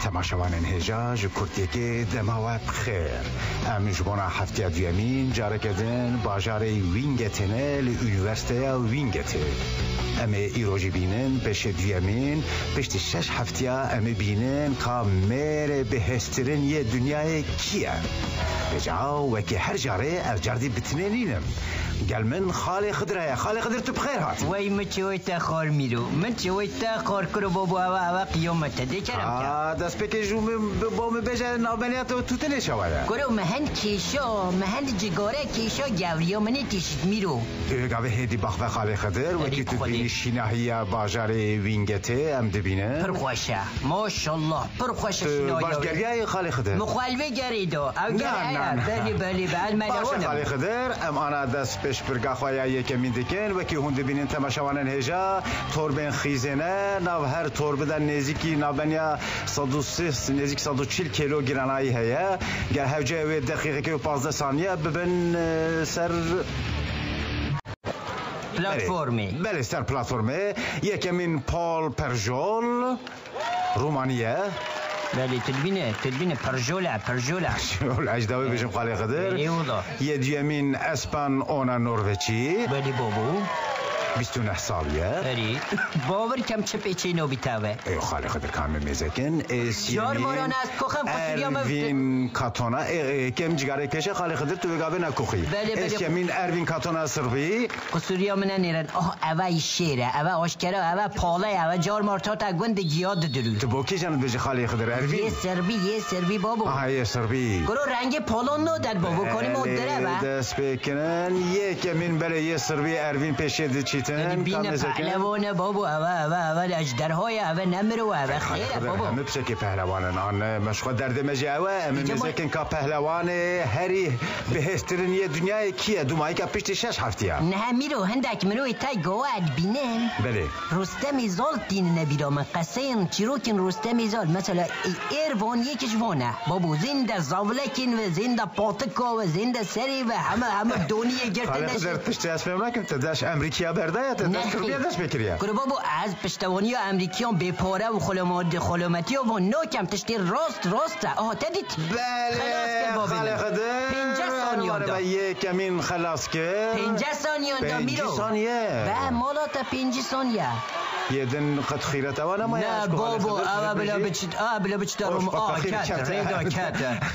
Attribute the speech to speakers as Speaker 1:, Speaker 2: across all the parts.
Speaker 1: تماشاوان انهجاج کرتیک دماوت بخیر ام جبونا هفته دویمین جاره کردن باجاره وینگتنه لونیورسیته وینگته ام ایروژی بینن پیش دویمین پیش 6 هفته ام بینن که میر بهسترین یه دنیای کیه بجاو وکی هر جاره ارجاردی بتنینیم قال من خالي خضرة خالي خضرت بخير هات
Speaker 2: وای مچویت خار میرو مچویت خار کرو بابو اوا قیامت دی کرم
Speaker 1: دست بکشو بام بجه نابنیات تو تنه شوایا
Speaker 2: کرو مهند کیشا مهند جگاره کیشا گوریا منی تیشت میرو
Speaker 1: گاوه هدی بخ خالي خضر وکی تو بینی شیناهی باجار وینگته ام دبینه
Speaker 2: پرخوشه ماشاءالله پرخوشه شیناهی
Speaker 1: باشگریه خالي خضر
Speaker 2: مخالفه گریدو او گریه بلی بعد ملوانه
Speaker 1: خالي خضر ام انا دست پیش برگا خوایا یکمین دکن وکی هون دبینن تماشاوانن هجا توربن خیزنه ناو هر توربدن نزیکی نابنیا 130 نزیک 140 کیلو گرانایی هیا گر هوجه و دقیقه که 15 ثانیه ببن سر
Speaker 2: پلاتفورمی
Speaker 1: بله سر پلاتفورمی یکمین پال پرژول رومانیه
Speaker 2: بله تدبینه پرژول
Speaker 1: اجداوی بشم خالی خدر یه دیمین اسپان اونا نروژی
Speaker 2: بله بابو
Speaker 1: 29 سالیه
Speaker 2: بله باور کم چه پیچه نو بیتاوه
Speaker 1: ای خالی خدر کام میزکن
Speaker 2: یار ماران از کخم خسوریام
Speaker 1: اروین کاتونا کم جگاره کشه خالی خدر تو بگاوه نکوخی اسیمین اروین کاتونا سربی
Speaker 2: خسوریام من نیرن اوه شیره اوه آشکره اوه پاله اوه جار مارتا تا گوند گیاد درو
Speaker 1: تو با کی جانت بجی خالی خدر اروین
Speaker 2: یه سربی بابو
Speaker 1: یه سربی
Speaker 2: گرو رنگ پالون نو داد بابو کنی مدره با
Speaker 1: دست بکنن یکمین بله یه سربی اروین پیشه چیتن
Speaker 2: بین پهلوانه بابو اوه اجدرهای اوه نمرو اوه خیره بابو
Speaker 1: همه بشه که پهلوانن آن مشخواه درد مجه اوه همه مزکن که پهلوان هری بهسترین یه دنیای کیه دومایی که پیشت 6 هفته
Speaker 2: نه میرو هندک منو ایتای گواد بینن
Speaker 1: بله
Speaker 2: رستم زال دین نبیرا من قصین چیروکن رستم زال مثلا ایروان یکش وانه بابو زنده زاولکن و زنده پاتکا و زنده سری و همه دونیه گرته
Speaker 1: نشه خاله پشت اسمم نکن تدش امریکیا برده یا تدش کربیه دش بکریه
Speaker 2: کرو بابو از پشتوانی امریکیان بپاره و خلومتی و نوکم تشتی راست تدید
Speaker 1: بله خاله خده
Speaker 2: 50 ثانیه دا
Speaker 1: یکمین خلاص که
Speaker 2: 50 ثانیه دا میرو
Speaker 1: 50 ثانیه
Speaker 2: و مالات 5 ثانیه
Speaker 1: یه دن قد خیرت اوه نمایی
Speaker 2: نه بابو اوه بلا بچت روم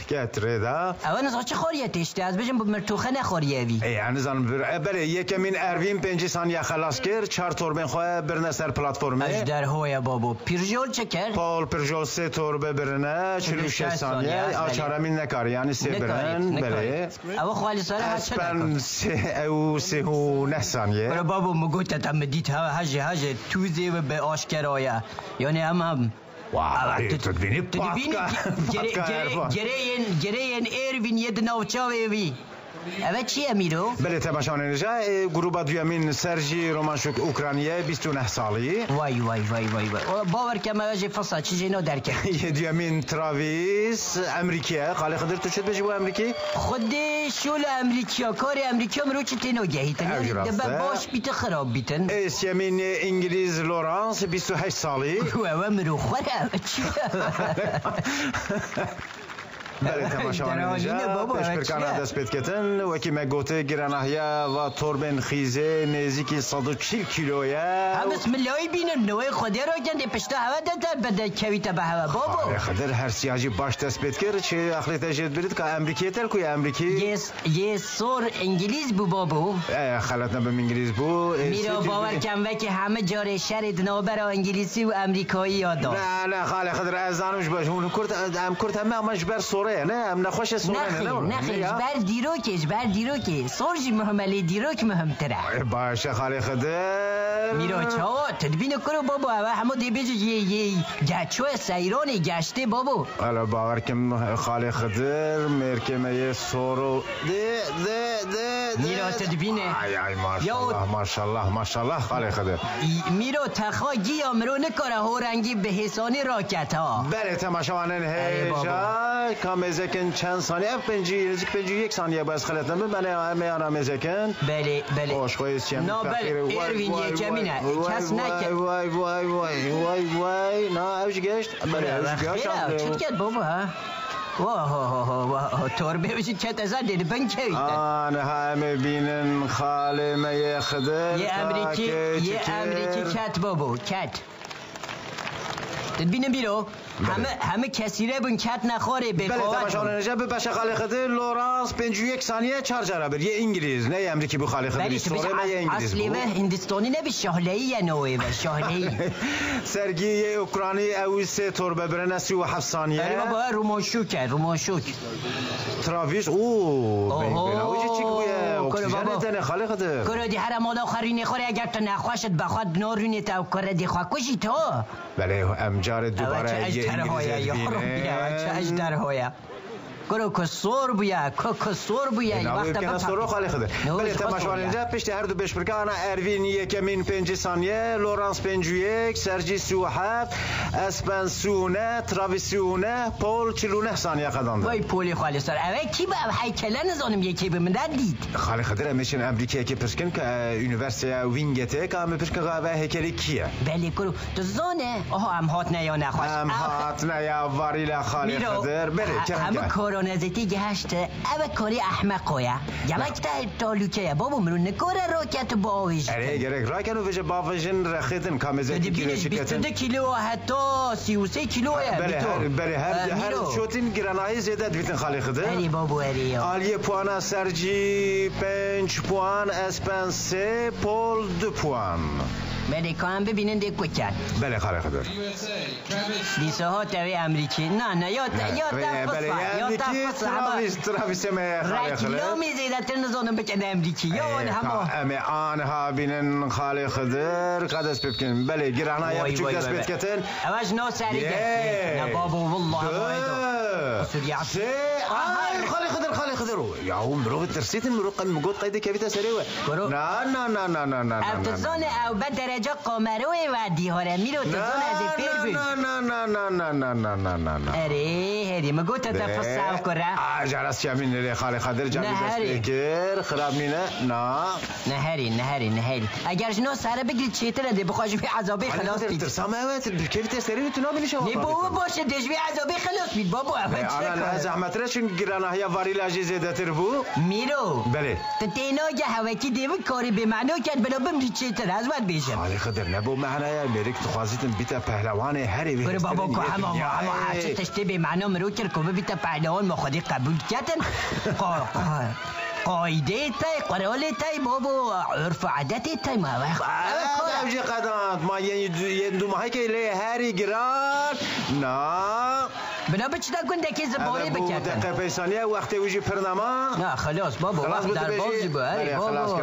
Speaker 1: کت ریدا
Speaker 2: اوه نزا چه خوریه تشتی از بجم مرتوخه نخوریه وی
Speaker 1: یعنی زن بله یکمین اروین 5 ثانیه خلاص کرد 4 توربین خواه برنه سر پلاتفورمه
Speaker 2: اجدرهای بابو پیرژول چه کرد؟
Speaker 1: پال پرژول 3 توربه برنه 46 ثانیه آچارمین نکاری یعنی 3 برن بله
Speaker 2: اوه خواهی ساله
Speaker 1: اسپن 3 ثانیه
Speaker 2: برای بابو مگوتت هم دید هجه توزی و به آشکرایه یعنی هم
Speaker 1: واو تدبینی
Speaker 2: گرین ایروین ید نوچاوی وی اوه چیه میرو؟
Speaker 1: بله تماشان نجا گروه دویمین سرژی رومانشوک اوکراینیه 29 سالی
Speaker 2: وای باور که مواجه فصل چیزی نو درکه
Speaker 1: یه دویمین تراویس امریکیه خاله خدر تو چید بجی با امریکی؟
Speaker 2: خودی شول امریکیا کار امریکیا مرو چی تینو گهیتن دبا باش بیت خراب بیتن
Speaker 1: اسیمین انگلیز لورانس 28 سالی
Speaker 2: و مرو خوره چیه؟
Speaker 1: بله تماشاوان اینجا پیش برکانه دست بید کتن وکی مگوته گرانهیه و توربین خیزه نزیکی 140 کیلویه
Speaker 2: بسم الله بینم نوی خودی را گنده پشتا هوا داده بده کویتا به هوا بابا
Speaker 1: خدر هر سیاجی باش دست بید کرد چه اخلی تجید برید که امریکی تر کوی امریکی
Speaker 2: یه سور انگلیز بو بابو
Speaker 1: خلطنا به انگلیز بو
Speaker 2: میرا باور کم وکی همه جاره شرد نوبر انگلیسی و امریکایی یادا
Speaker 1: نه خاله خدر از زنوش باش اون کرد همه همش بر سوره نه هم نخوش سوره
Speaker 2: نه بر دیروکه سورجی مهملی دیروک مهمتره
Speaker 1: باشه خاله خدر
Speaker 2: میرا چاو تدبین کرو بابا همه دی بیجو یه گچو سیرانی گشته بابو
Speaker 1: حالا باور کم خاله خدر مرکمه یه سورو
Speaker 2: میرا تدبینه
Speaker 1: ماشالله خاله خدر
Speaker 2: میرا تخواگی امرو نکاره هورنگی به حسانی راکت ها
Speaker 1: بله تماشاوانن هیجا آرامزه کن چند ثانیه نزدیک 51 ثانیه باز خلط نمی من همه آرامزه کن
Speaker 2: بله
Speaker 1: خوش خویست چیم
Speaker 2: نه بله اروین یکمینه کس نکن
Speaker 1: وای نه اوش گشت بله اوش گشت
Speaker 2: چی کرد بابا ها واه تربه بشید که تزد دیدی بن کهیده
Speaker 1: آن همه بینن خالمه خدر
Speaker 2: یه امریکی کت بابا کت تدبینم بیرو همه کسیره بون کت نخوره
Speaker 1: بله تماشاگران نجب بشه خاله خدر لورانس 51 ثانیه 4 جرابر یه انگلیز نه امریکی بو خاله خدر سوره ما یه انگلیز
Speaker 2: اصلی و هندستانی نه به شاهلهی نوعی و شاهلهی
Speaker 1: سرگی اوکراینی اویسه تربه برن 37 ثانیه
Speaker 2: بله بابا روماشوک
Speaker 1: تراویش اوه چی گویه اکسیژن تنه خاله خدر
Speaker 2: کردی هر مال آخرین خوره اگر تو نخواشت بخواد نارونی تو کردی خواکوشی تو
Speaker 1: بله امجار دوباره یه
Speaker 2: انگلیز چه اجدرهایه کرو کسور بویا
Speaker 1: وقت کنه سورو خالی خده بله تماشاگران اینجا پشت هر دو بشپرکه انا اروین یکمین 5 ثانیه لورانس 51 سرجی 37 اسپن 39 تراویس 39 پول 49 ثانیه قدم
Speaker 2: وای پولی خالی سر اوه کی به هیکله نزانم یکی به من دید
Speaker 1: خالی خده میشن امریکا که پرسکن که یونیورسیته وینگته که هم پرسکن که هیکلی کیه
Speaker 2: بله کرو تو زانه هم هات نه یا نخواست
Speaker 1: هم هات نه یا واریلا خالی خده بله
Speaker 2: نزدیک گشته اوه کاری احمقویه یمک تا تالوکه بابا مرون نکاره راکت باویش
Speaker 1: اره گرک راکت و ویژه باویشن رخیدن کامزه کیلو شکتن
Speaker 2: 22 کیلو حتی 33 کیلوه
Speaker 1: بله هر شوتین گرانایی زیده دویتن خالی خده
Speaker 2: اری بابا اری
Speaker 1: آلیه پوانا سرجی 5 پوان اسپن 3 پول 2 پوان
Speaker 2: بله کام ببینن دیگه کچن
Speaker 1: بله خاله خدر
Speaker 2: دیسه ها توی امریکی نه یا
Speaker 1: تراویس همه خاله خدر
Speaker 2: رکلامی زیده تر نزانم بکنه امریکی یا
Speaker 1: همه آنها بینن خاله خدر قدس ببکن بله گرانایی بچوک دست بتکتن
Speaker 2: اوش نو سری گفتی نه بابا والله
Speaker 1: خاله خدر یا هم برو ترسیتن مرو مگود قیده کبیتا سریوه نه
Speaker 2: ابتزانه او بدرجه قامروه ودی هاره میرو تزانه از پیر بید
Speaker 1: نه
Speaker 2: اره مگود تفصیل کره
Speaker 1: جرس کمین لی خاله خدر جمعی دست بگر خراب نینه
Speaker 2: نه اگر جنو سره بگیرید چیتره ده بخواهش بی عذابی خلاص بید
Speaker 1: ترسامه اوه کبیتا سریوه تو نابینی شما
Speaker 2: نه بابا باشه دجوی عذابی خلاص بید بابا
Speaker 1: انا زحمت را چون گرانه های واری لاجی زیده تر بو
Speaker 2: میرو
Speaker 1: بله
Speaker 2: تتینا گه هوکی دیو کاری به معنا کرد بلا بمری چیتر از ود بیشم
Speaker 1: خاله خدر نبو معنی میرک تو خوازیتن بیتا پهلوان هری
Speaker 2: بره بابا که همه هرچه تشتی به معنا مرو کرد که بیتا پهلوان ما خودی قبول کردن قایده تای قرال تای بابا عرف عادت تای ما
Speaker 1: اوجی قدرات ما یه دو ماهی که لی هری گران نه
Speaker 2: بنا بچه دا گنده که زباری بکردن
Speaker 1: دقیقه پیسانیه وقتی وجی پرنما
Speaker 2: نه خلاص بابا وقت در بازی با اره بابا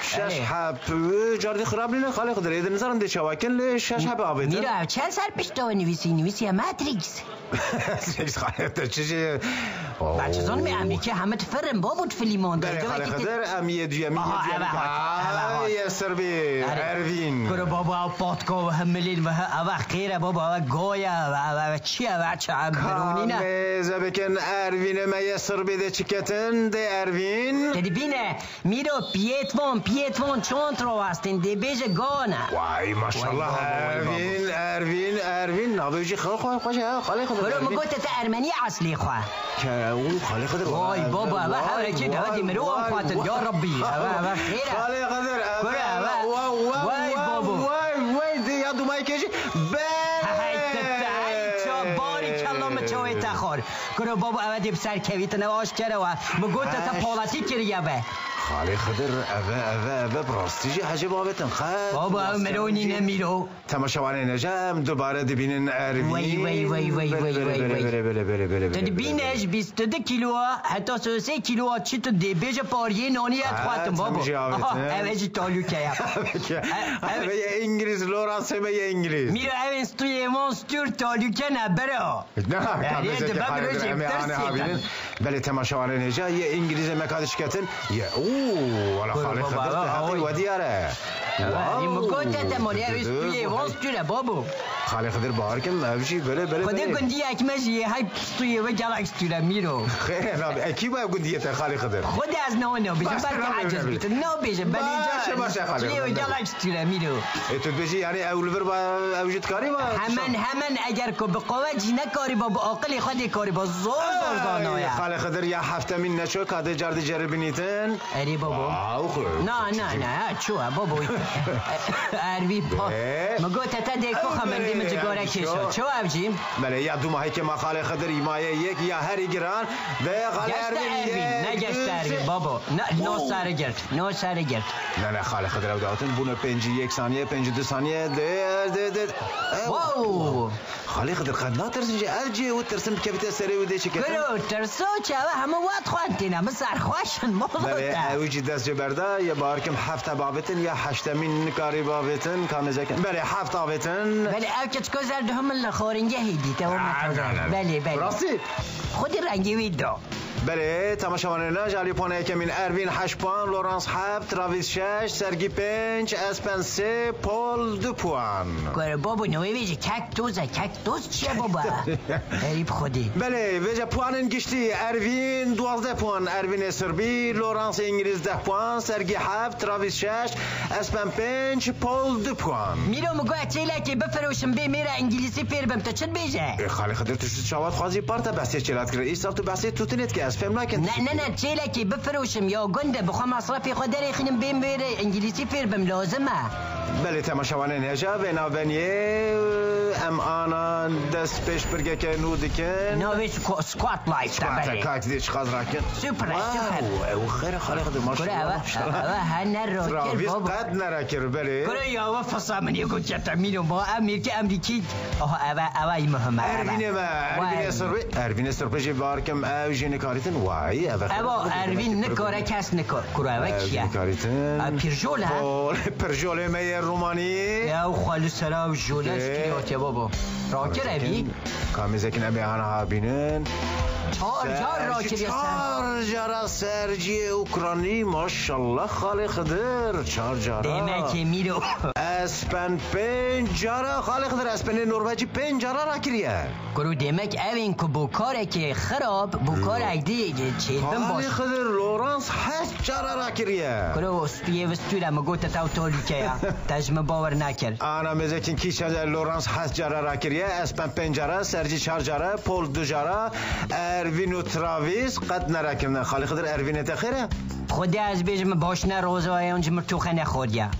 Speaker 1: شش حب جاردی خراب نینه خاله خدر ایده نظرم ده چواکن لی شش حب آبیده
Speaker 2: میره چند سر پشتا نویسی ماتریکس
Speaker 1: ماتریکس خاله خدر چیزی
Speaker 2: بچه زن می امریکه همه تفرم بابا فیلمان
Speaker 1: داره خاله خدر امیه دیمی یه سربی اروین
Speaker 2: کرو بابا پاتکا و هملین و اوه خیره بابا گویا و چیه و چه برونینه
Speaker 1: کامیزه بکن اروین ما یه سربی ده چکتن ده اروین
Speaker 2: دیدی بینه میرو پیتوان چونت رو هستین دی بیجه گانه
Speaker 1: وای ماشالله اروین نابیجی خوشه خاله خدر
Speaker 2: برو مگوت تا ارمنی اصلی خواه
Speaker 1: که اون خاله خدر
Speaker 2: وای بابا اوه که دوادی مرو هم خواتد یا ربی اوه خیره
Speaker 1: خاله خدر
Speaker 2: وای بابا
Speaker 1: وای دی یادو مایی کشی
Speaker 2: چوی تخور کرو بابا اودی بسر کویت نواش کرده و مگوت تا پالتی کریه به
Speaker 1: خاله خدر اوه براستی جه بابتن خد
Speaker 2: بابا مرونی نمیرو
Speaker 1: تماشاوانه نجم دوباره دبینن اروین
Speaker 2: وای دبینش 22 کیلو حتی 33 کیلو چی تو دیبیج پاریه نانی ات خواهتم بابا اوه جی تالو که
Speaker 1: اوه انگلیز لورانس همه انگلیز
Speaker 2: میرو اوه توی مانستور تالو که نبرا
Speaker 1: نه کامزه که خاله خدر همه آنه ها بینن بله تماشاوانه نجا یه انگلیز مکادش کتن یه والا خاله خدر تحقی ودیاره
Speaker 2: این مگوته تمالی اوستویه وانستوره بابو
Speaker 1: خاله خضر بار کم اوشی بله
Speaker 2: خدا گندی اکمجی های پستویه و گلاکستوره میرو
Speaker 1: خیر نابی اکی باید گندیه تا خاله خضر
Speaker 2: خود از نو بیشه بلکه عجز بیت نو بیشه بلی جا و گلاکستوره میرو
Speaker 1: تو بیشی یعنی اولور با اوجد کاری با
Speaker 2: همن اگر که به قوه جینه کاری با عاقل خودی کاری با زور دانایه
Speaker 1: خاله خضر یا هفته من نشو کاده جرد جربینیتن
Speaker 2: اری بابا نه چوه بابا اروی پا مگوته تا دیکو خمندی من جگاره کشو چو اوجیم
Speaker 1: بله یا دو ماهی که ما خاله خضر ایمایه یک یا هری گران به خاله
Speaker 2: اروی نگشت اروی بابا نو سر گرد
Speaker 1: نه خاله خضر او داتن بونه 51 ثانیه 52 ثانیه
Speaker 2: واو
Speaker 1: خاله خضر خد ناترسن جه اوجی و ترسم کبیت سری و دیچه کتن
Speaker 2: کرو ترسو چه همه وقت خوانتینه مسر خوشن مولوده
Speaker 1: بله اوجی دست جبرده یا بارکم هفته بابتن یا هشتمین کاری بابتن کامزکن بله هفته بابتن
Speaker 2: بله او که چکو زرده هم لخورنگه هیدی تو بله
Speaker 1: راستی
Speaker 2: خودی رنگی ویدو
Speaker 1: بله تماشاوانان جالی پونه کمین اروین 8 پوان لورانس 7 تراویس 6 سرگی 5 اسپن 3 پول 2 پوان
Speaker 2: گره بابا نوی ویجه ککتوز چیه بابا غریب خودی
Speaker 1: بله ویجه پوانن گشتی اروین 12 پوان اروین سربی لورانس انگلیس 10 پوان سرگی 7 تراویس 6 اسپن 5 پول 2 پوان
Speaker 2: میرو مگو اچیله که بفروشم بی میره انگلیسی پیر بم تا چت بیجه
Speaker 1: خالی خدر تو شواد خوازی پارتا بسیه چلات کرد ایستاف تو بسیه توتنیت که فهم نکن
Speaker 2: نه چیلکی بفروشم یا گنده بخوام مصرفی خود ریخنم بیم بیره انگلیسی پیر بم لازمه
Speaker 1: بله تماشاوانان هجا به ناونیه ام آنان دست پیش برگه که نودکن
Speaker 2: نویش سکوات لایف تا بله
Speaker 1: کات دیش خواز راکن
Speaker 2: سوپر
Speaker 1: او خیره خالی خود ماشاءالله
Speaker 2: اوه هنر راکر بابا
Speaker 1: قد نراکر بله
Speaker 2: گره یا و فصامن یکو چتا میرو با امریکی اوه مهمه
Speaker 1: اروین سرپیجی بارکم او جی نکاریتن وای
Speaker 2: اروین نکاره کس نکار کرا کیه پیرجول ها
Speaker 1: پیرجول می رومانی
Speaker 2: یا خالی سرا و جوله سکریات بابا راکر اوی
Speaker 1: کامیزکن امی آنها بینن
Speaker 2: چار
Speaker 1: جارا سرجی اوکرانی ماشالله خالی خدر 4 جارا
Speaker 2: دیمه که میرو
Speaker 1: اسپن 5 جارا خالی خدر اسپن نروژی 5 جارا را کریه
Speaker 2: گرو دیمک اوین که بوکاره که خراب بوکار ایدی چیل بم باش
Speaker 1: خالی خدر لورانس 8 جارا را کریه
Speaker 2: گرو استویه وستوره مگوتا تاو تولی که تجمع باور نکر
Speaker 1: آنا مزکین کیش لورانس 8 جارا را کریه اسپن 5 جارا سرجی 4 جارا پول 2 جارا اروین و تراویس قد نراکرن خالی خدر اروین تخیره
Speaker 2: خودی از بیجم باشنه روزای اونج مرتوخه نخوردیا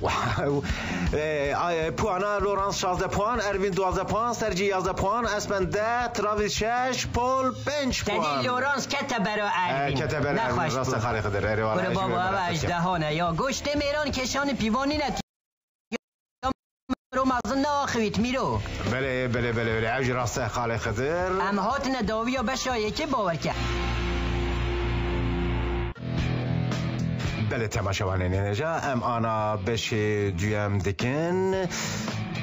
Speaker 1: پوانا لورانس 16 پوان اروین 12 پوان سرجی 11 پوان اسپن 10 تراویس 6 پول 5 پوان
Speaker 2: تدی لورانس کته برا اروین
Speaker 1: نخواش راست خالی خدر
Speaker 2: برو بابا اجدهانه یا گوشت میران کشان پیوانی نت رو مازن ناخویت میرو
Speaker 1: بله اوج راسته خالی خدر
Speaker 2: ام هاتن داویا بشایه که باور که
Speaker 1: بله تماشاوانان نجا ام آنا بشه دویم دکن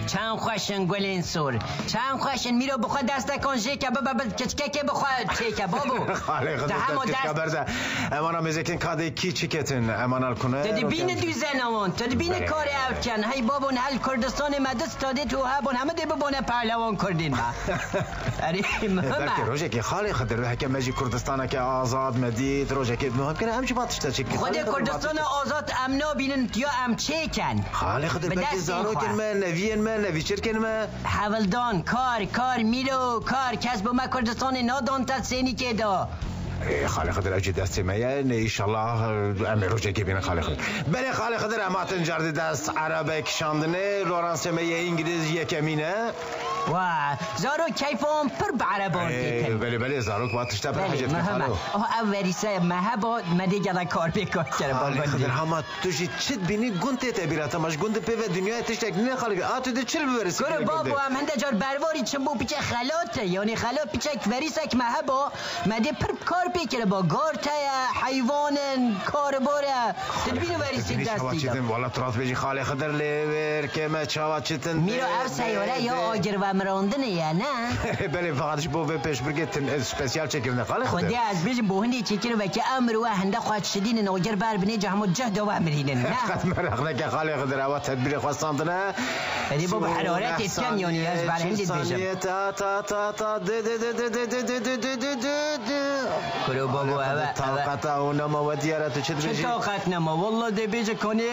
Speaker 2: چند خوشن گلین سور چند خوشن میرو بخواد دست کن که بابا کچکه بخواد چه بابو
Speaker 1: خالی خدر کچکه برده امانا میزکن کاده کی چکتن امانا کنه
Speaker 2: تدی بین دوزنمون تدی بین کار اوکن های بابون هل کردستان مدست تاده تو هبون همه دی ببونه پهلوان کردین ما اری
Speaker 1: مهمه روزه که خالی خدر حکم مجی کردستان که آزاد مدید روزه که مهم کنه همچی باتشتا چک
Speaker 2: خود کردستان آزاد امنا بینن یا ام چیکن
Speaker 1: خالی خدر بلکه زاروکن من نوین من نویچر کنم
Speaker 2: حولدان کار میرو کار کسب ما کردستان نادان تا سینی که دا
Speaker 1: خالی خدر اجی دست میه نه ایشالله امی روزه که بینه خالی خدر بله خالی خدر اماتن جرد دست عربه کشاندنه لورانس میه انگلیز یکمینه
Speaker 2: و زارو کیفون پر بعربان دیکن
Speaker 1: بله زارو باید تشتا پر حجت
Speaker 2: مهمه اولی سه مهبا مدی گلا کار بیکار کرده
Speaker 1: خالی خدر همه توشی چید بینی گنده تبیرات همش گنده پیوه دنیای تشتک نه خالی تو ده چل ببرسی
Speaker 2: گره بابا هم هنده جار برواری چنبو پیچه خلاته یعنی خلات پیچه وریسک مهبا مدی پر کار بیکره با گارته حیوانن کار باره تدبین وریسی دستی
Speaker 1: والا تراث بیجی خالی خدر لیور که ما چاوات چتن
Speaker 2: میرو او سیاره یا آجر امراندنه یا نه؟
Speaker 1: بله فقطش بو به پیش برگت سپیسیال چکرنه خاله خدا
Speaker 2: خودی از بیش بوهنی چکر و که امر و هنده خواهد شدین نوجر بر بنی جهمو جهد و امرینن نه؟
Speaker 1: خد مرخنه که خاله خدا رو تدبیر خواستاندنه
Speaker 2: یعنی بابا حرارت کم یعنی از بر هندید بیشم
Speaker 1: تا
Speaker 2: کرو بابا
Speaker 1: طاقت اونا مودیاره تو چه
Speaker 2: چه طاقت نما والله ده بیجه کنه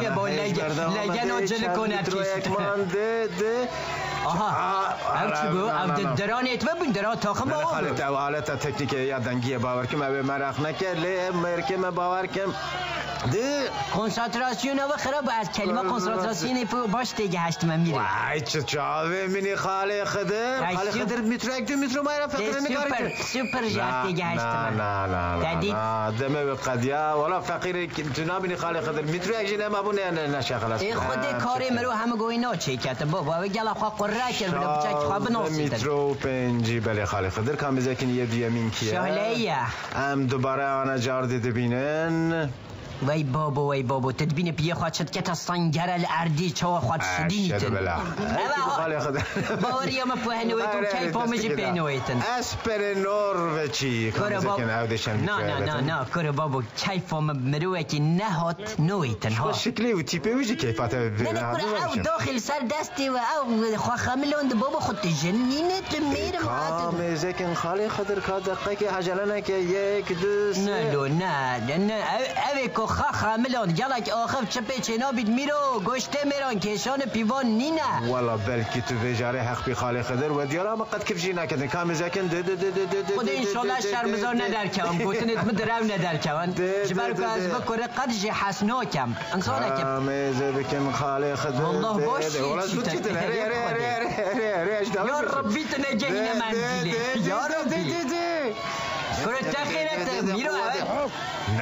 Speaker 2: چه با لگن آجل کنه آها او چی بو؟ او درانیت و بون دران تاخم با
Speaker 1: حالت او حالت تکنیک یادنگی باور کم او مرخ نکر لی مرکم باور کم
Speaker 2: کنسانتراسیون و خراب از کلمه کنسانتراسیون باش دیگه هشتم میره
Speaker 1: وای چه چاوه منی خاله خدر میترو یک دو میترو مایرا فقر نگاری
Speaker 2: سوپر جهت دیگه هشتم
Speaker 1: نه دمه به قدیه والا فقیر تو نبینی خاله خدر میترو یک جنه مبونه نشه خلاص
Speaker 2: ای خود کاری مرو همه گوی نا چه کت بابا و گلا خواه قرره کرد بلا بچه خواه بناسیدن
Speaker 1: میترو پنجی بله خاله خدر کم بزکن یه دیمین کیه
Speaker 2: شهلیه
Speaker 1: ام دوباره آنه جار دیده بینن
Speaker 2: وای بابا تدبین پیه خواهد شد که تا سنگر الاردی چوا خواهد شدینیتن باوری اما پوهنویتون کی پامجی پینویتن
Speaker 1: اسپر نوروچی
Speaker 2: نه کرو بابا کی پام مروه که نهات نویتن ها
Speaker 1: شکلی و تیپه ویجی کیفات
Speaker 2: او داخل سر دستی و او خواه خاملوند بابا خود جنینت میرم
Speaker 1: کامیزه کن خالی خدر که دقیقه که عجله نکه یک دو سه
Speaker 2: نه اوه خاملان گلک آخر چپه چنا بید میرو گوشته میران کشان پیوان نینه
Speaker 1: والا بلکی تو بجاره حق بی خالی خدر و دیارا ما قد کفجی نکدن کامیزکن
Speaker 2: خود انشالله شرمزار ندرکم گوتنت مدرو ندرکم جبر که از بکره قد جی حسناکم انسانکم
Speaker 1: کامیزه بکن خالی خدر
Speaker 2: والله باشی یا ربی تنجهین منزلی یا ربی کرد تخیرت میرو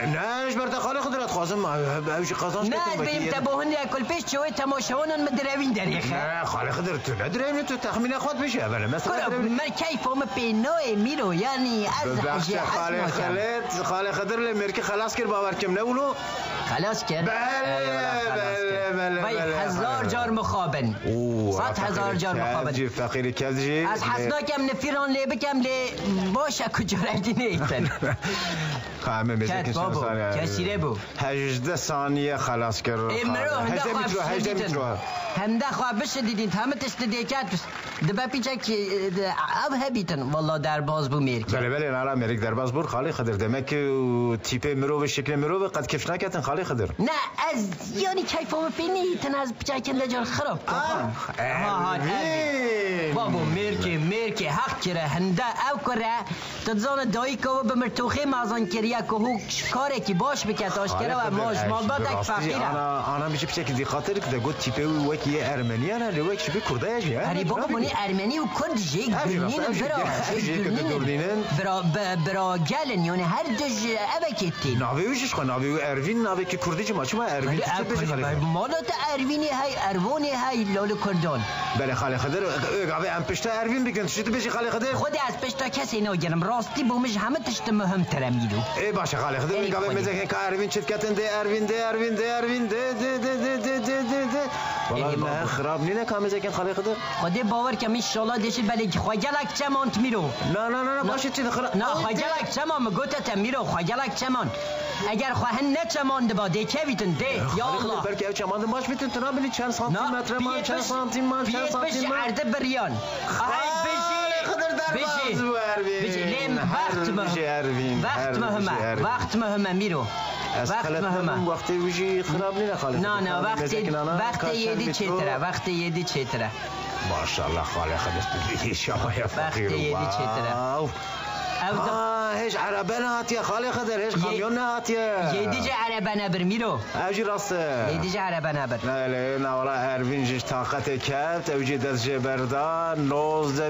Speaker 1: نه برد خاله خدرت خواستم اوش قازانش
Speaker 2: نه بیم تباهن اکل پیش چوی تماشاونن مدروین دریخه
Speaker 1: نه خاله خدرت تو ندروین تو تخمین خود بشه اولا مثلا
Speaker 2: من کیفم پینوی میرو یعنی از
Speaker 1: حجی خاله خدر لمرکی خلاص کر باور کم نولو
Speaker 2: خلاص کر
Speaker 1: بله
Speaker 2: وای 1000 جار مخابن 100,000 جار مخابن
Speaker 1: جی فقیری کدجی
Speaker 2: از حسناکم نفیران لی بکم لی باشه کجا رفتی نیتن
Speaker 1: همه میزه
Speaker 2: بابا کسیره بو
Speaker 1: 18 ثانیه خلاص کر
Speaker 2: هجده مترو همده خواه بشه دیدین همه تشت دیکت دبا پیچه که او هبیتن والله در باز بو میرک
Speaker 1: بله نارا میرک در باز بور خالی خدر دمک تیپه مرو و شکل مرو قد کفش نکتن خالی خدر
Speaker 2: نه از یعنی کیفم پینیتن از پیچه کنده جان خراب بابا میرک حق کره هنده او کره تدزان دایی که به مرتوخی مازان کریه که هو کاره که باش بکت آشکره و ماش مالبات اک فقیره
Speaker 1: آنا میشه پیچه که دی خاطر که ده گود تیپه وکی یه ارمنیه نه لیوک شبه کرده یجی
Speaker 2: هری بابا منی ارمنی و کرد جیگ گلنین برا گلن یعنی هر دج اوکتی
Speaker 1: ناوی ویشش خوا ناوی و اروین ناوی که کردی چه ما چه ما اروین چه بشه خالی خدر
Speaker 2: مالات اروینی های اروانی های لال کردان
Speaker 1: بله خالی خدر گاوی ام پشتا اروین بگن چی تو بشی خالی خدر
Speaker 2: خودی از پشتا کسی نگرم راستی بومش همه تشت مهم ترمیدو
Speaker 1: ای باشه خالی خدر گاوی مزه که اروین چت کتن ده اروین والله نه خراب نینه کامیزه کن خالی خدر
Speaker 2: خودی باور کم ان شاء الله دشید بله خواجلک چمانت میرو
Speaker 1: نه باشه چی خراب
Speaker 2: نه خواجلک چمان مگوتت میرو خواجلک چمان اگر خواهن نه چمان با ده که بیتن ده یا الله
Speaker 1: بلکه چمان باش بیتن تو نبینی چند سانتی متر ما چند سانتی ما
Speaker 2: بشی عرض بریان بشی لیم وقت مهمه میرو وقت مهمه
Speaker 1: وقتی ویجی خراب نینه خالی
Speaker 2: نه وقت یدی چتره
Speaker 1: ماشاءالله خالی خدست شما یا فقیر
Speaker 2: وقت یدی چتره
Speaker 1: هیچ عربه نهاتیه خالی خدر هیچ کامیون نهاتیه
Speaker 2: یدیج عربه نبر میرو
Speaker 1: اوجی راسته
Speaker 2: یدیج عربه نبر
Speaker 1: نه والا اروینجش طاقت کبت اوجی دست جبردا 19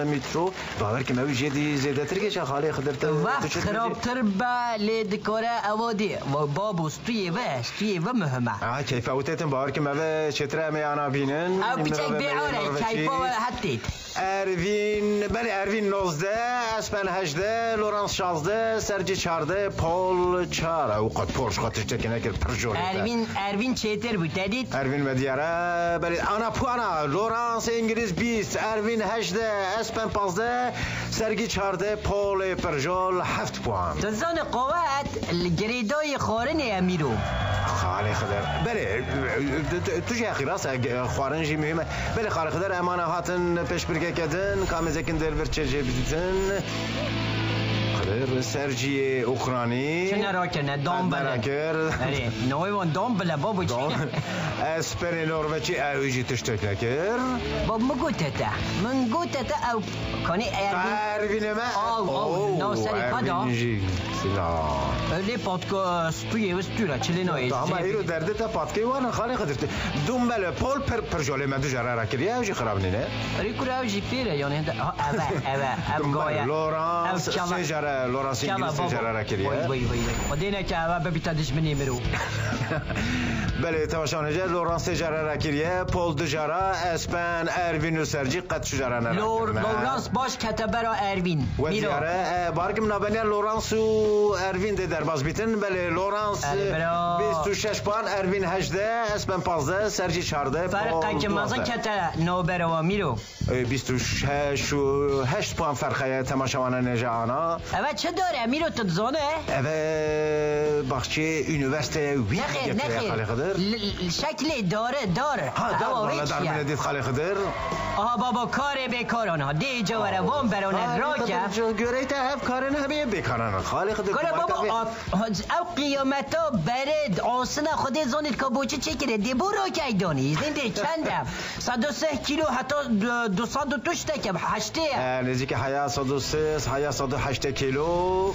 Speaker 1: مترو باور که اوجی دی زیده تر که خالی خدر تو
Speaker 2: وقت خرابتر با لیدکاره اوادی و بابوس توی و مهمه
Speaker 1: کیف اوتتن باور که موه چطره میانا بینن
Speaker 2: او پیچک بیعاره کیفا حتید
Speaker 1: اروین 19 اسپن 18 لورانس 16 سرجی 14 پول 4 او قد پولش خاطرش تکنه که پرژول
Speaker 2: اروین چیتر بود دادید؟
Speaker 1: اروین مدیاره بله انا پوانا لورانس انگلیس 20 اروین 18 اسپن 15 سرگی 14 پول پرژول 7 پوان
Speaker 2: تزان قوات الجريدوي خورني يا ميرو
Speaker 1: خالي خضر بله توجي اخي راس خوارنجي مهمه بله خالي خضر امانه هاتن پیش برگه کدن کامزکن در ورچه بزن خضر سرجی اوکرانی
Speaker 2: شنو راكن دوم بلا اري نويون دوم بلا بابو
Speaker 1: اسپر نروژی اویجی تشتک نکر
Speaker 2: باب مگوتتا من گوتتا او کنی
Speaker 1: اروین ما
Speaker 2: او نو سری پادا
Speaker 1: سینا
Speaker 2: لی پادکو استوی استورا چلی نوی
Speaker 1: اما ایرو درده تا پادکی وانا خالی خدرت دوم بله پول پرژول ما دو جرا کریه اوجی خراب نینه
Speaker 2: ری کورا اوجی پیره یعنی او گایا
Speaker 1: لورانس سجرا لورانس انگلیس سجرا کریه
Speaker 2: وای ودینا که او ببیتا دشمنی مرو
Speaker 1: بله تماشان هجر لورانس سجرا کریه پول دو جرا اسپن اروین و سرجی قد شجرا نه
Speaker 2: لورانس باش کتبه را اروین
Speaker 1: میره بارگم نبنیا لورانس و اروین ده در باز بیتن بله لورانس 26 پوان اروین 18 اسپن 15 سرجی 14
Speaker 2: فرقه که مازن کته نوبره و میرو
Speaker 1: 26 و 8 پوان فرقه تماشاوانه نجا آنا
Speaker 2: اوه چه داره میرو تدزانه؟
Speaker 1: اوه باخچه یونیورسیته وی
Speaker 2: شکل داره
Speaker 1: ها در من دید خالی خدر
Speaker 2: آها بابا کار بیکاران ها دی جواره وام برانه راکه
Speaker 1: گریت اف کارن همه بیکاران خالی خدر
Speaker 2: گره بابا او قیامتا برد آسنا خود زانید کابوچه چکره دی برو که ایدانی زنده چندم 103 کیلو حتی 202 که هشته
Speaker 1: نزدیک حیا 103 حیا 108 کیلو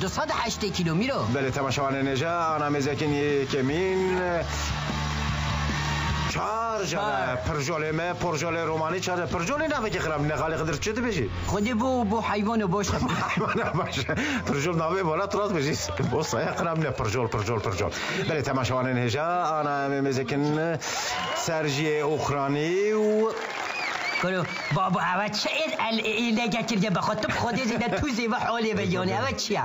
Speaker 2: 208 کیلو میرو
Speaker 1: بله تماشاوانه نجا آنا مزکین یکمین چار جا پرژول رومانی چار پرژول نه که خراب نه خالی خدر چه بجی
Speaker 2: خودی بو حیوان باشه
Speaker 1: حیوان باشه پرژول ناوی بالا تراس بجی بو صحیح خراب نه پرژول بله تماشاوانه نجا آنا مزکین سرجی اوکرانی و
Speaker 2: کرو بابا اوه چه این نگه بخاطب خودی زیده توزی و حالی بیانی اوه چیه؟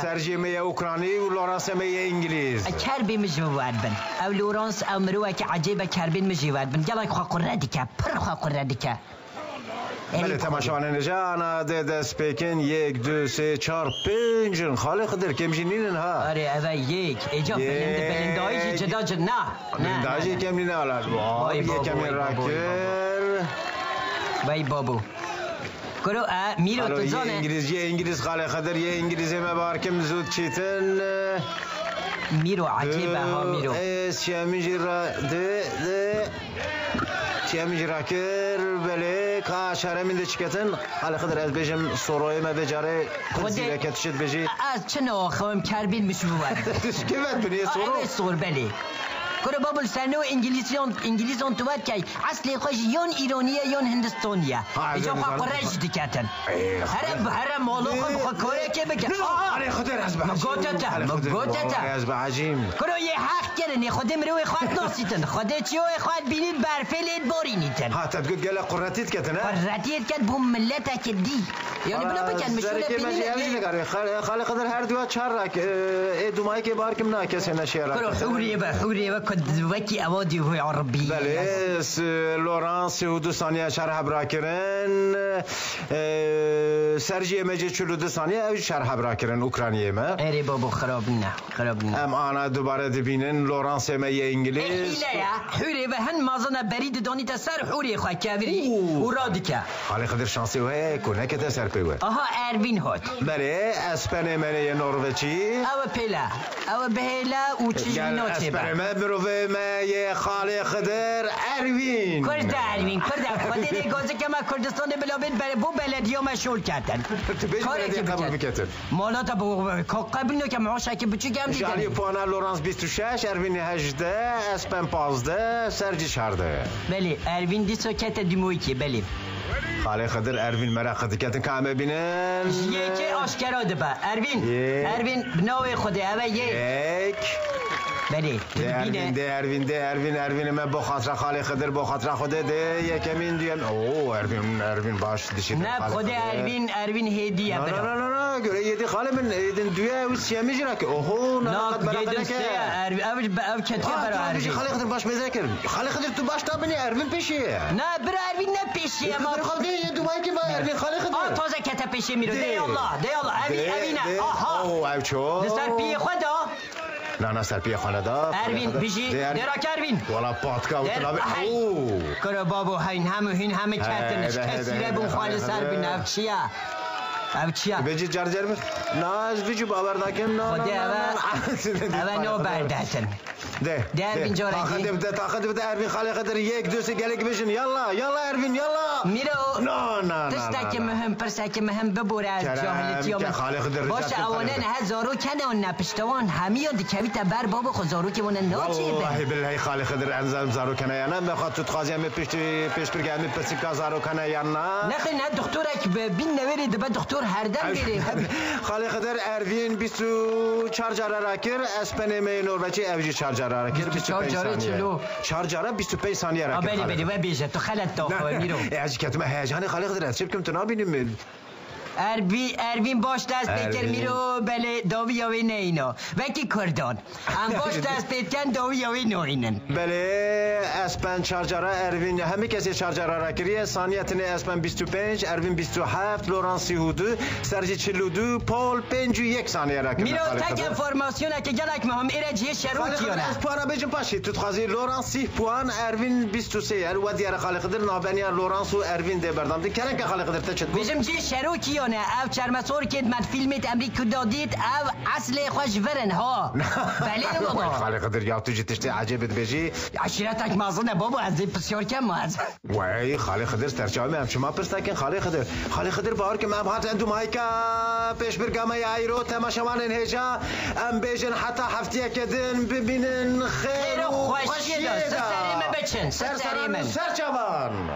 Speaker 1: سرجی می اوکرانی و لورانس می انگلیس
Speaker 2: کربی مجوود بن او لورانس او مروه که عجیبه کربین مجوود بن گلای خواه قرده که پر خواه قرده که
Speaker 1: بله تماشاوانه نجا انا ده سپیکن 1 2 3 4 5 خالی خدر کم جنینن ها
Speaker 2: آره اوه یک ایجا بلندایجی جدا جد نه
Speaker 1: بلندایجی کم نینه آلار یکمی راکر
Speaker 2: بای بابو کرو میرو تزانه
Speaker 1: یه انگلیس خالی خدر یه انگلیسی مبارکم زود چیتن
Speaker 2: میرو عجیبه ها میرو
Speaker 1: سیامی جرا ده سیامی جرا کر بله که شهره من ده چکتن خالی خدر از بیشم سوروی ما بجاره زیره کتشد بجی
Speaker 2: از چه ناخوام کربین مش بود
Speaker 1: تشکیوت بنی سورو
Speaker 2: سور بله کرو بابل سنو انگلیسان تو بد که اصلی خوش یون ایرانیه یون هندستانیه ایجا خواه قرش دکتن هرم مالو خواه کاره که بکن
Speaker 1: آره خدر از به
Speaker 2: مگوتتا
Speaker 1: از به عجیم
Speaker 2: کرو یه حق کرن خودم روی خواهد ناسیتن خوده چیوی خواهد بینید برفلید بارینیتن
Speaker 1: ها تبقید گله قررتید کتن
Speaker 2: قررتید کت بوم ملتا که دی یعنی بنا بکن مشوله بینید
Speaker 1: خالی قدر هر دو چهار رک دومایی که بارکم نه کسی نشیره
Speaker 2: کرو حوریه و کد وکی اوادی هوی عربی
Speaker 1: بله لورانس و 2 ثانیه شرح براکرن سرجی مجه 42 ثانیه او شرح براکرن اوکرانیه ما
Speaker 2: اری بابا خراب نه
Speaker 1: ام آنا دوباره دبینن لورانس ما یه انگلیس
Speaker 2: ایلا یا حوری و هن مازنه برید دانی تا سر حوری خواه کبری و رادکه
Speaker 1: حالی خدر شانسی وه کنه که تا سر پیوه
Speaker 2: آها اروین هات
Speaker 1: بله اسپن منه نروژی
Speaker 2: او پیلا او بهلا و چیزی نوتی با
Speaker 1: اسپن مروه ما یه خالی خدر اروین
Speaker 2: کرد اروین خودی نگازه که ما کردستان بلابید بو بلدیو مشغول کردن
Speaker 1: کاری که قبول بکتن
Speaker 2: مالا تا قبول نو که معاشه که بچه گم دیدن
Speaker 1: جالی پوانا لورانس 26 اروین 18 اسپن 15 سرجی 14
Speaker 2: بله اروین دی سوکت دیموی که بله
Speaker 1: خالی خدر اروین مرا خدر کتن که همه بینن
Speaker 2: یکی آشکراده با اروین بناوی خوده اوه یک بله تو ببینه
Speaker 1: اروین من با خاطر خاله خضر با خاطر خوده ده یکمین دیگه اوه اروین باش دشید
Speaker 2: نه خود اروین هدیه
Speaker 1: بده نه گره یدی خاله من ایدن دویه و سیمی جرا که اوهو نه
Speaker 2: یدن سه اروین او کتیه برای اروین
Speaker 1: خاله خضر باش مذاکر خاله خضر تو باش تا بنی اروین پیشیه
Speaker 2: نه برای اروین نه پیشیه ما
Speaker 1: خاله یه دوباره که با اروین خاله خضر
Speaker 2: تازه کته پیشی میرو ده الله اوینه آها
Speaker 1: او چو
Speaker 2: نسر پی خدا
Speaker 1: نه سر پی خانه دا
Speaker 2: اروین بیشی دراک اروین
Speaker 1: والا پاتکا و تنابه اوه
Speaker 2: کرا بابا هین همه کردنش کسی رو بون خاله سر بین او چیه
Speaker 1: بجی جر بخ نه از بیجو باور نکم نه
Speaker 2: اوه نو بردهتن
Speaker 1: ده
Speaker 2: اروین جارگی
Speaker 1: طاقت بده اروین خاله خضر یک دو سه گلک بشن یلا اروین یلا
Speaker 2: میرو
Speaker 1: نه
Speaker 2: تشتک مهم پرسک مهم ببوره از جاهلیتی باشه اوانن هزارو کنه و نپشتوان همه دکویت بر بابا خو زارو که ونه ناچه
Speaker 1: والله بالله خاله خضر انزم زارو کنه یا نه بخواد تو تخازی همه پیش برگه پسی که زارو کنه یا نه
Speaker 2: نه دکترک بین نوری دبا دکتر هر دم بیره
Speaker 1: خاله خضر اروین 24 جاره را کر اسپن مینور بچه اوجی 4 جاره را کر 25 ثانیه 4 جاره 25 ثانیه را کر
Speaker 2: بله و بیشه تو خلط داخل میرو
Speaker 1: از کتم هیجان خاله خضر از چه بکم تو نبینیم
Speaker 2: اروین باش دست بکر میرو بله داوی یاوی نه اینا وکی کردان هم باش دست بکن داوی یاوی نه اینن
Speaker 1: بله اسپن چارجارا اروین همه کسی چارجارا را کریه ثانیت نه اسپن 25 اروین 27 لورانس 32 سرجی 42 پول 51 ثانیه را کریه
Speaker 2: میرو تک انفورماسیونه که گلک مهم ایرجی شروطیونه
Speaker 1: از پوارا بجم پاشی تو تخازی لورانس 30 پوان اروین 23 و دیار خاله خضر نابنیا لورانس و اروین ده بردم کرن که خاله خضر تچت
Speaker 2: بجم جی شروطی او چرمسور که من فیلمت امریکا دادید او اصل خوش ورن ها بله بابا
Speaker 1: خاله خضر یا تو جتشتی عجبت بجی
Speaker 2: عشیرتک مازنه بابا از این بسیار کم ماز
Speaker 1: وای خاله خضر سرچاوی هم شما پرستکن خاله خضر بار که من هات اندو مایکا پیش برگم ایرو تماشاوان هجا ام بیجن حتی هفتیه کدن ببینن خیر و خوشیه
Speaker 2: سرسری من بچن
Speaker 1: سرچاوان